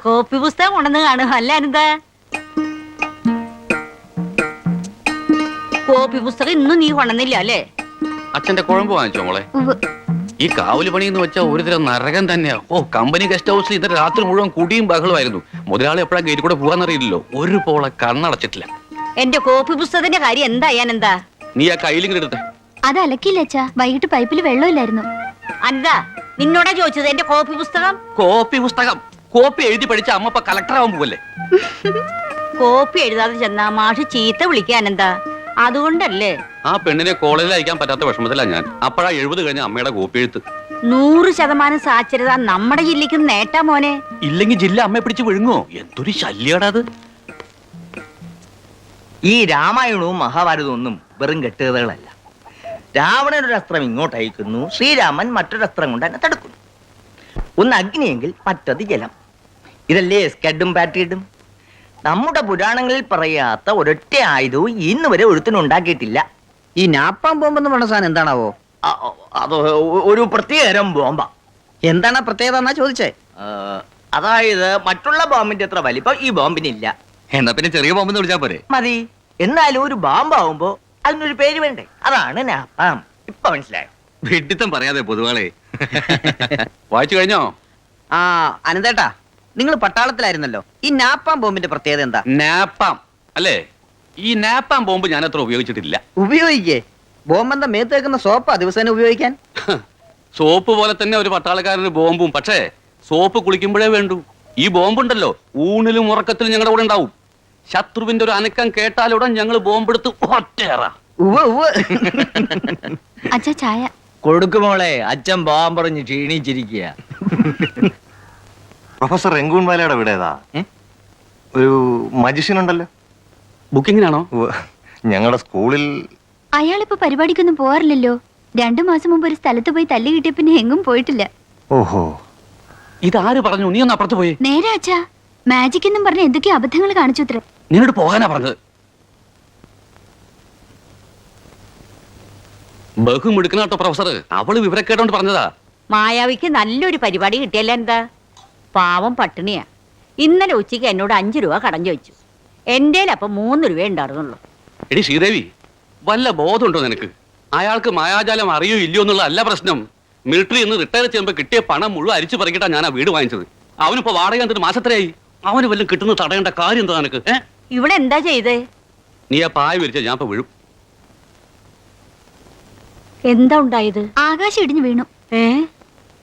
Copy പുസ്തകം കൊണ്ടുവന്ന് കാണും അല്ല എന്താ? കോപ്പി പുസ്തകം ഇന്നും നീ കൊണ്ടുവന്നില്ല അല്ലേ? അച്ഛന്റെ കുഴമ്പ് വാങ്ങിച്ചോ മോളെ? ഈ കാവല് പണി എന്ന് വെച്ചാൽ ഒരുതരം നരകം തന്നെയാ. കമ്പനി ഗസ്റ്റ് ഹൗസിൽ ഇന്നലെ രാത്രി മുഴുവൻ കുടിയും ബഹളമായിരുന്നു. മുതലാളി എപ്പോഴാ ഗേറ്റ് കൂടെ പോകാന്നറിയില്ലല്ലോ. ഒരു പോളെ കണ്ണടച്ചിട്ടില്ല. എന്റെ കോപ്പി പുസ്തകത്തിന്റെ കാര്യം എന്താ? നീ ആ കയ്യിലിങ്ങനെ എടുത്തേ. അത് അലക്കില്ല അച്ഛാ, വൈകിട്ട് പൈപ്പിൽ വെള്ളമില്ലായിരുന്നു. അനിതാ, നിന്നോടാ ചോദിച്ചത് എന്റെ കോപ്പി പുസ്തകം? കോപ്പി പുസ്തകം കോപ്പി എഴുതി പഠിച്ച അമ്മ ഇപ്പൊ കളക്ടർ ആവാൻ പോവല്ലേ? കോപ്പി എഴുതാതെ ചെന്നാ മാഷ് ചീത്ത വിളിക്കാനെന്താ? അതുകൊണ്ടല്ലേ ആ പെണ്ണിനെ കോളേജിൽ അയക്കാൻ പറ്റാത്ത വിഷമത്തിലാണ് ഞാൻ. അപ്പോഴാ 70 കഴിഞ്ഞ അമ്മയുടെ കോപ്പി എഴുത്ത്. 100% സാക്ഷരത നമ്മുടെ ജില്ലക്ക് നേട്ടാ മോനെ. ഇല്ലെങ്കിൽ ജില്ല അമ്മയെ പിടിച്ച് വിഴുങ്ങോ? എന്തൊരു ശല്യാടാ അത്. ഈ രാമായണവും മഹാഭാരതവും ഒന്നും വെറും കെട്ടുകഥകളല്ല. രാവണൻ ഒരു അസ്ത്രം ഇങ്ങോട്ട് അയക്കുന്നു, ശ്രീരാമൻ മറ്റൊരു അസ്ത്രം കൊണ്ട് തന്നെ തടുക്കുന്നു. ഒന്ന് അഗ്നിയെങ്കിൽ മറ്റത് ജലം. ഇതല്ലേ സ്കഡും പാറ്റിയിടും. നമ്മുടെ പുരാണങ്ങളിൽ പറയാത്ത ഒരൊറ്റ ആയുധവും ഇന്ന് വരെ ഒരുത്തിനുണ്ടാക്കിയിട്ടില്ല. ഈ നാപ്പാൻ ബോംബെന്ന് പറഞ്ഞ സാധനം എന്താണാവോ? അത് ഒരു പ്രത്യേകതരം ബോംബ. എന്താണ് പ്രത്യേകത എന്നാ ചോദിച്ചേ? അതായത് മറ്റുള്ള ബോംബിന്റെ അത്ര വലിപ്പം ഈ ബോംബിനില്ല. എന്നാ പിന്നെ ചെറിയ ബോംബെന്ന് വിളിച്ചാ പോരെ? മതി. എന്നാലും ഒരു ബോംബാവുമ്പോ അതിനൊരു പേര് വേണ്ടേ? അതാണ് നാപ്പാം. ഇപ്പൊ മനസ്സിലായോ? വെഡിത്തം പറയാതെ പൊതുവാളെ. വായിച്ചു കഴിഞ്ഞോ? അനന്തേട്ടാ, നിങ്ങൾ പട്ടാളത്തിലായിരുന്നല്ലോ. ഈ നാപ്പാൻ ബോംബിന്റെ പ്രത്യേകത എന്താ? നാപ്പാം അല്ലേ? ഈ നാപ്പാം ബോംബ് ഞാൻ അത്ര ഉപയോഗിച്ചിട്ടില്ല. ഉപയോഗിക്കേ? ബോംബെന്താ മേത്തേക്കുന്ന സോപ്പാ ദിവസേന ഉപയോഗിക്കാൻ? സോപ്പ് പോലെ തന്നെ ഒരു പട്ടാളക്കാരന് ബോംബും. പക്ഷേ സോപ്പ് കുളിക്കുമ്പോഴേ വേണ്ടൂ. ഈ ബോംബുണ്ടല്ലോ, ഊണിലും ഉറക്കത്തിലും ഞങ്ങളുടെ കൂടെ ഉണ്ടാവും. ശത്രുവിന്റെ ഒരു അനക്കം കേട്ടാലുടൻ ഞങ്ങൾ ബോംബെടുത്ത് ഒറ്റേറാ. അച്ഛാ ചായ കൊടുക്കുമോളെ. അച്ഛൻ ബോംബ് പറഞ്ഞ് ക്ഷീണിച്ചിരിക്കുക. പ്രൊഫസർ രംഗൂൺവാലയുടെ വീട് ഏതാ? ഒരു മജിഷ്യൻ ഉണ്ടല്ലോ. ബുക്കിങ്ങിനാണോ? ഞങ്ങളുടെ സ്കൂളിൽ. അയാളിപ്പോ പരിപാടിക്കൊന്നും പോവാറില്ലല്ലോ. 2 മാസം മുമ്പ് ഒരു സ്ഥലത്ത് പോയി തല്ലി കിട്ടിയ പിന്നെ എങ്ങും പോയിട്ടില്ല. ഓഹോ, ഇതാര് പറഞ്ഞു? നീ ഒന്ന് അപ്പുറത്ത് പോയി. നേരെ അച്ഛാ, മാജിക് എന്നും പറഞ്ഞ എന്തൊക്കെയോ അബദ്ധങ്ങൾ കാണിച്ചു അത്രേ. നിന്നോട് പോകാനാ പറഞ്ഞത്. ബഹുമിടുക്കനാട്ടോ പ്രൊഫസർ. അവള് വിവരക്കേടോണ്ട് പറഞ്ഞതാ. മായാവിക്ക് നല്ലൊരു പരിപാടി കിട്ടിയല്ല എന്താ? പാവം പട്ടിണിയാ. ഇന്നലെ ഉച്ചയ്ക്ക് എന്നോട് 5 രൂപ കടം ചോദിച്ചു. എന്റെ അപ്പം 3 രൂപ ഉണ്ടായിരുന്നുള്ളൂ. എടി ശ്രീദേവി, വല്ല ബോധമുണ്ടോ നിനക്ക്? അയാൾക്ക് മായാജാലം അറിയോ ഇല്ലയോ എന്നുള്ള അല്ല പ്രശ്നം. മിലിറ്ററി നിന്ന് റിട്ടയർ ചെയ്യുമ്പോൾ കിട്ടിയ പണം മുഴുവൻ അരിച്ചു പറിക്കിട്ടാ ഞാൻ ആ വീട് വാങ്ങിച്ചത്. അവനിപ്പോ വാടക എന്നിട്ട് മാസത്രയായി. അവന് വല്ലതും കിട്ടുന്ന തടയേണ്ട കാര്യം എന്താ നിനക്ക്? ഇവിടെ എന്താ ചെയ്തേ? നീ ആ പായ വിരിച്ച ഞാൻ ഇപ്പൊ വീഴും. എന്താ ഉണ്ടായത്? ആകാശം ഇടിഞ്ഞു വീണു.